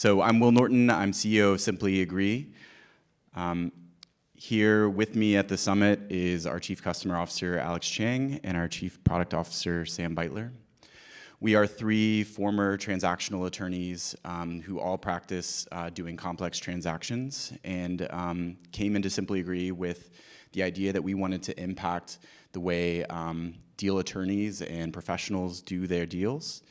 So I'm Will Norton. I'm CEO of SimplyAgree. Here with me at the summit is our Chief Customer Officer, Alex Chang, and our Chief Product Officer, Sam Beitler. We are three former transactional attorneys who all practice doing complex transactions and came into SimplyAgree with the idea that we wanted to impact the way deal attorneys and professionals do their deals.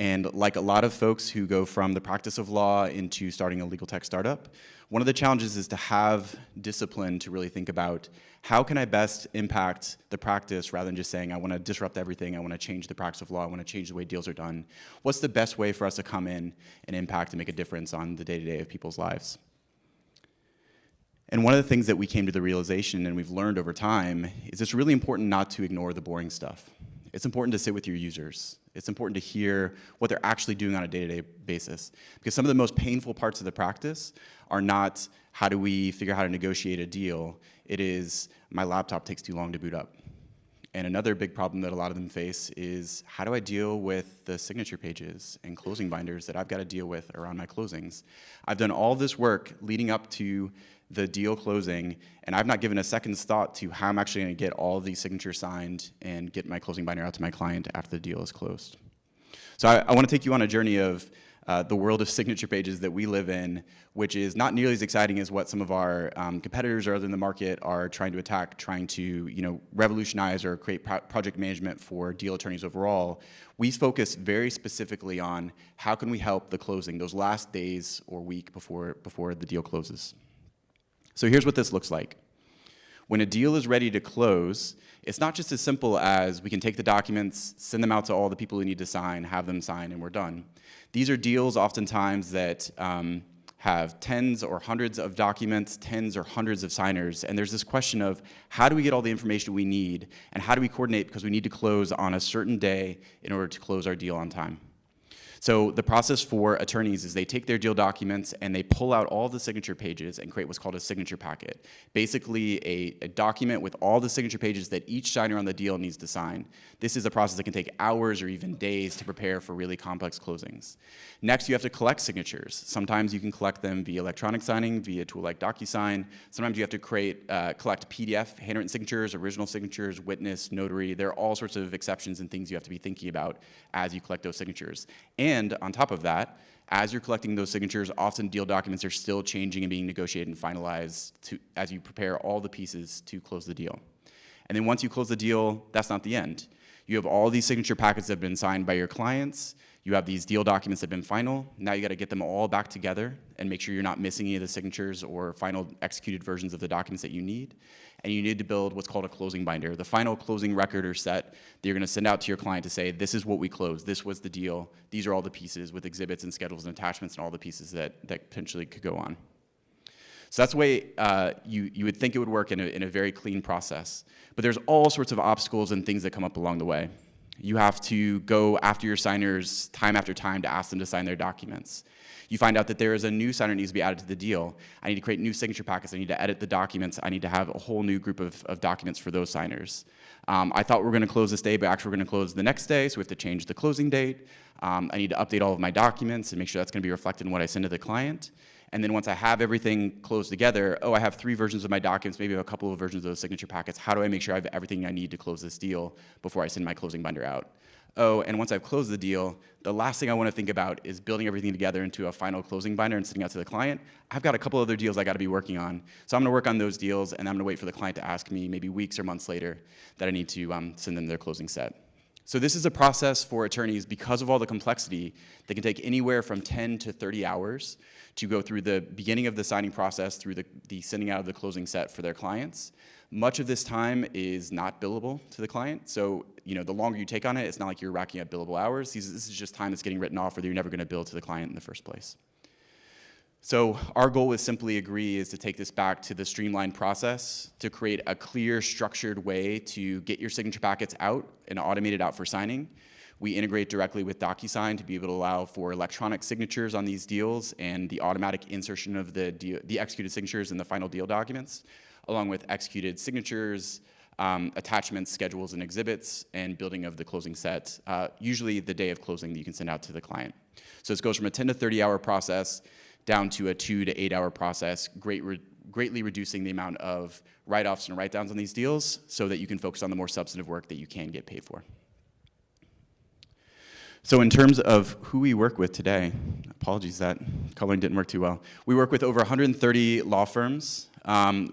And like a lot of folks who go from the practice of law into starting a legal tech startup, one of the challenges is to have discipline to really think about how can I best impact the practice rather than just saying I want to disrupt everything, I want to change the practice of law, I want to change the way deals are done. What's the best way for us to come in and impact and make a difference on the day-to-day of people's lives? And one of the things that we came to the realization and we've learned over time is it's really important not to ignore the boring stuff. It's important to sit with your users. It's important to hear what they're actually doing on a day-to-day basis. Because some of the most painful parts of the practice are not how do we figure out how to negotiate a deal. It is my laptop takes too long to boot up. And another big problem that a lot of them face is how do I deal with the signature pages and closing binders that I've got to deal with around my closings. I've done all this work leading up to the deal closing, and I've not given a second's thought to how I'm actually going to get all of these signatures signed and get my closing binder out to my client after the deal is closed. So I want to take you on a journey of the world of signature pages that we live in, which is not nearly as exciting as what some of our competitors or others in the market are trying to attack, trying to revolutionize or create project management for deal attorneys overall. We focus very specifically on how can we help the closing, those last days or week before the deal closes. So here's what this looks like. When a deal is ready to close, it's not just as simple as we can take the documents, send them out to all the people who need to sign, have them sign, and we're done. These are deals oftentimes that have tens or hundreds of documents, tens or hundreds of signers, and there's this question of how do we get all the information we need, and how do we coordinate because we need to close on a certain day in order to close our deal on time. So the process for attorneys is they take their deal documents and they pull out all the signature pages and create what's called a signature packet. Basically a document with all the signature pages that each signer on the deal needs to sign. This is a process that can take hours or even days to prepare for really complex closings. Next, you have to collect signatures. Sometimes you can collect them via electronic signing, via a tool like DocuSign. Sometimes you have to collect PDF, handwritten signatures, original signatures, witness, notary. There are all sorts of exceptions and things you have to be thinking about as you collect those signatures. And on top of that, as you're collecting those signatures, often deal documents are still changing and being negotiated and finalized as you prepare all the pieces to close the deal. And then once you close the deal, that's not the end. You have all these signature packets that have been signed by your clients. You have these deal documents that have been final. Now you got to get them all back together and make sure you're not missing any of the signatures or final executed versions of the documents that you need. And you need to build what's called a closing binder, the final closing record or set that you're going to send out to your client to say, this is what we closed, this was the deal, these are all the pieces with exhibits and schedules and attachments and all the pieces that potentially could go on. So that's the way you would think it would work in a very clean process. But there's all sorts of obstacles and things that come up along the way. You have to go after your signers time after time to ask them to sign their documents. You find out that there is a new signer that needs to be added to the deal. I need to create new signature packets. I need to edit the documents. I need to have a whole new group of documents for those signers. I thought we were going to close this day, but actually we're going to close the next day, so we have to change the closing date. I need to update all of my documents and make sure that's going to be reflected in what I send to the client. And then once I have everything closed together, I have 3 versions of my documents, maybe a couple of versions of those signature packets. How do I make sure I have everything I need to close this deal before I send my closing binder out? And once I've closed the deal, the last thing I want to think about is building everything together into a final closing binder and sending out to the client. I've got a couple other deals I got to be working on. So I'm going to work on those deals, and I'm going to wait for the client to ask me maybe weeks or months later that I need to send them their closing set. So this is a process for attorneys, because of all the complexity, that can take anywhere from 10 to 30 hours to go through the beginning of the signing process through the sending out of the closing set for their clients. Much of this time is not billable to the client. So the longer you take on it, it's not like you're racking up billable hours. This is just time that's getting written off or that you're never going to bill to the client in the first place. So our goal with SimplyAgree is to take this back to the streamline process to create a clear, structured way to get your signature packets out and automate it out for signing. We integrate directly with DocuSign to be able to allow for electronic signatures on these deals and the automatic insertion of the executed signatures in the final deal documents, along with executed signatures, attachments, schedules, and exhibits, and building of the closing set, usually the day of closing that you can send out to the client. So this goes from a 10 to 30 hour process down to a 2 to 8 hour process, greatly reducing the amount of write-offs and write-downs on these deals so that you can focus on the more substantive work that you can get paid for. So in terms of who we work with today, apologies that coloring didn't work too well. We work with over 130 law firms.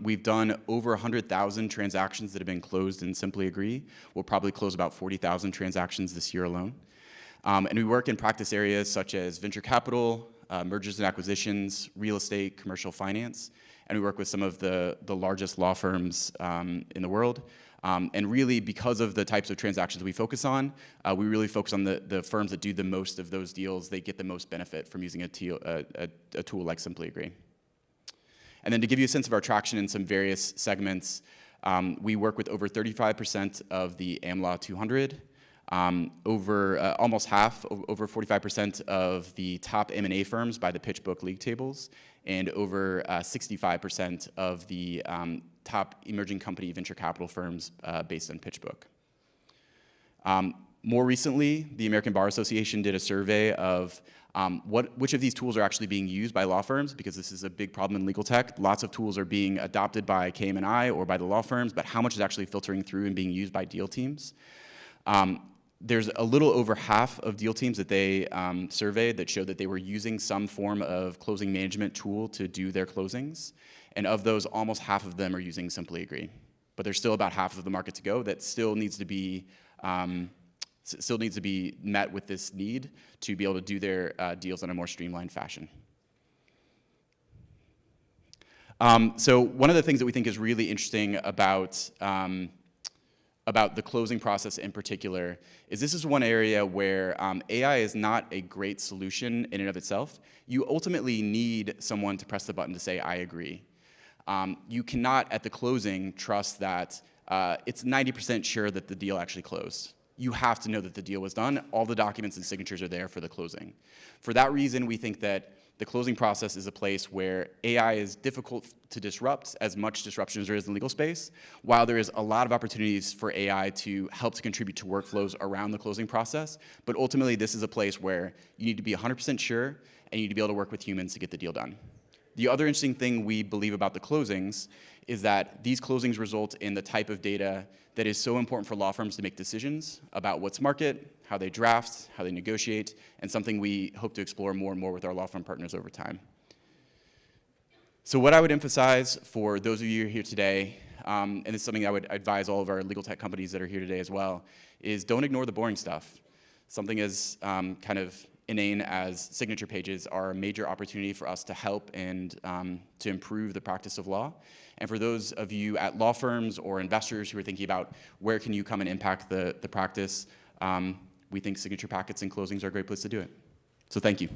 We've done over 100,000 transactions that have been closed in SimplyAgree. We'll probably close about 40,000 transactions this year alone. And we work in practice areas such as venture capital, mergers and acquisitions, real estate, commercial finance, and we work with some of the largest law firms in the world. And really, because of the types of transactions we focus on, we really focus on the firms that do the most of those deals. They get the most benefit from using a tool like SimplyAgree. And then to give you a sense of our traction in some various segments, we work with over 35% of the AmLaw 200, almost half, over 45% of the top M&A firms by the PitchBook league tables, and over 65% of the top emerging company venture capital firms based on PitchBook. More recently, the American Bar Association did a survey of which of these tools are actually being used by law firms, because this is a big problem in legal tech. Lots of tools are being adopted by KM&I or by the law firms, but how much is actually filtering through and being used by deal teams? There's a little over half of deal teams that they surveyed that showed that they were using some form of closing management tool to do their closings. And of those, almost half of them are using SimplyAgree. But there's still about half of the market to go that still needs to be met with this need to be able to do their deals in a more streamlined fashion. So one of the things that we think is really interesting about the closing process in particular is this is one area where AI is not a great solution in and of itself. You ultimately need someone to press the button to say, I agree. You cannot, at the closing, trust that it's 90% sure that the deal actually closed. You have to know that the deal was done. All the documents and signatures are there for the closing. For that reason, we think that the closing process is a place where AI is difficult to disrupt, as much disruption as there is in the legal space, while there is a lot of opportunities for AI to help to contribute to workflows around the closing process. But ultimately, this is a place where you need to be 100% sure, and you need to be able to work with humans to get the deal done. The other interesting thing we believe about the closings is that these closings result in the type of data that is so important for law firms to make decisions about what's market, how they draft, how they negotiate, and something we hope to explore more and more with our law firm partners over time. So what I would emphasize for those of you who are here today, and this is something I would advise all of our legal tech companies that are here today as well, is don't ignore the boring stuff. Something as kind of inane as signature pages are a major opportunity for us to help and to improve the practice of law. And for those of you at law firms or investors who are thinking about where can you come and impact the practice, we think signature packets and closings are a great place to do it. So thank you.